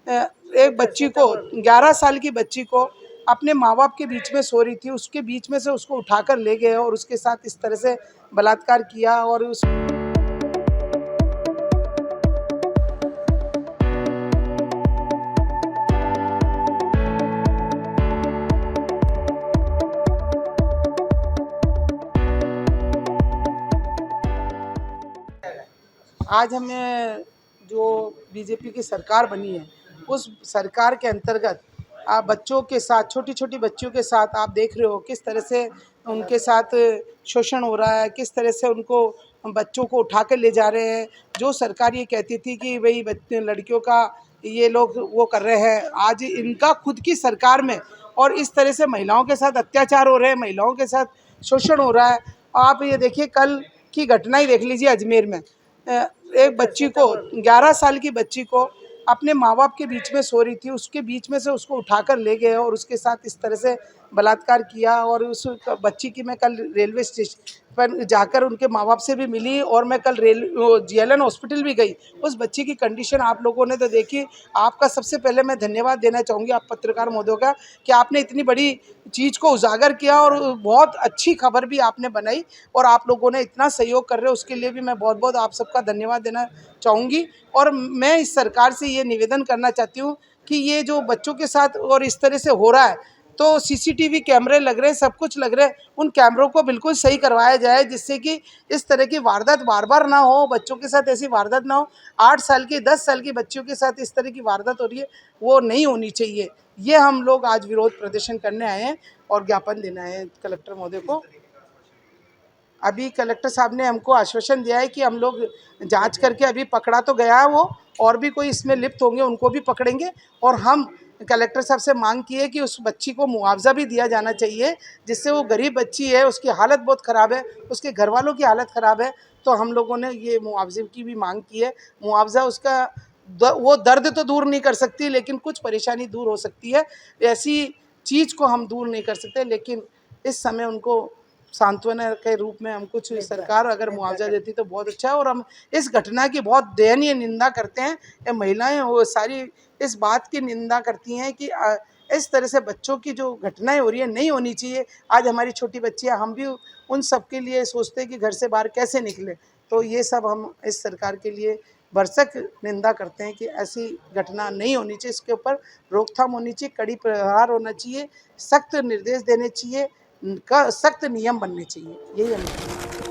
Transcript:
एक बच्ची को 11 साल की बच्ची को अपने माँ बाप के बीच में सो रही थी, उसके बीच में से उसको उठाकर ले गए और उसके साथ इस तरह से बलात्कार किया। और उस आज हमें जो बीजेपी की सरकार बनी है, उस सरकार के अंतर्गत आप बच्चों के साथ, छोटी छोटी बच्चियों के साथ आप देख रहे हो किस तरह से उनके साथ शोषण हो रहा है, किस तरह से उनको बच्चों को उठा कर ले जा रहे हैं। जो सरकार ये कहती थी कि भाई बच्चे लड़कियों का ये लोग वो कर रहे हैं, आज इनका खुद की सरकार में और इस तरह से महिलाओं के साथ अत्याचार हो रहे हैं, महिलाओं के साथ शोषण हो रहा है। आप ये देखिए, कल की घटना ही देख लीजिए अजमेर में। एक बच्ची को 11 साल की बच्ची को अपने माँ बाप के बीच में सो रही थी, उसके बीच में से उसको उठाकर ले गए और उसके साथ इस तरह से बलात्कार किया। और उस बच्ची की मैं कल रेलवे स्टेशन पर जाकर उनके माँ बाप से भी मिली और मैं कल जीएलएन हॉस्पिटल भी गई। उस बच्ची की कंडीशन आप लोगों ने तो देखी। आपका सबसे पहले मैं धन्यवाद देना चाहूँगी आप पत्रकार महोदय का कि आपने इतनी बड़ी चीज़ को उजागर किया और बहुत अच्छी खबर भी आपने बनाई और आप लोगों ने इतना सहयोग कर रहे हो, उसके लिए भी मैं बहुत बहुत आप सबका धन्यवाद देना चाहूँगी। और मैं इस सरकार से ये निवेदन करना चाहती हूँ कि ये जो बच्चों के साथ और इस तरह से हो रहा है, तो सीसीटीवी कैमरे लग रहे हैं, सब कुछ लग रहे हैं, उन कैमरों को बिल्कुल सही करवाया जाए जिससे कि इस तरह की वारदात बार बार ना हो, बच्चों के साथ ऐसी वारदात ना हो। 8 साल की 10 साल की बच्चियों के साथ इस तरह की वारदात हो रही है, वो नहीं होनी चाहिए। ये हम लोग आज विरोध प्रदर्शन करने आए हैं और ज्ञापन देना है कलेक्टर महोदय को। अभी कलेक्टर साहब ने हमको आश्वासन दिया है कि हम लोग जांच करके, अभी पकड़ा तो गया है वो, और भी कोई इसमें लिप्त होंगे उनको भी पकड़ेंगे। और हम कलेक्टर साहब से मांग की है कि उस बच्ची को मुआवजा भी दिया जाना चाहिए, जिससे वो गरीब बच्ची है, उसकी हालत बहुत ख़राब है, उसके घर वालों की हालत ख़राब है। तो हम लोगों ने ये मुआवजे की भी मांग की है। मुआवजा उसका वो दर्द तो दूर नहीं कर सकती, लेकिन कुछ परेशानी दूर हो सकती है। ऐसी चीज़ को हम दूर नहीं कर सकते, लेकिन इस समय उनको सांत्वना के रूप में हम कुछ सरकार अगर मुआवजा देती तो बहुत अच्छा है। और हम इस घटना की बहुत दयनीय निंदा करते हैं। ये महिलाएं वो सारी इस बात की निंदा करती हैं कि इस तरह से बच्चों की जो घटनाएं हो रही है नहीं होनी चाहिए। आज हमारी छोटी बच्चियां, हम भी उन सब के लिए सोचते हैं कि घर से बाहर कैसे निकले। तो ये सब हम इस सरकार के लिए भरसक निंदा करते हैं कि ऐसी घटना नहीं होनी चाहिए, इसके ऊपर रोकथाम होनी चाहिए, कड़ी प्रहार होना चाहिए, सख्त निर्देश देने चाहिए, का सख्त नियम बनने चाहिए। यही हम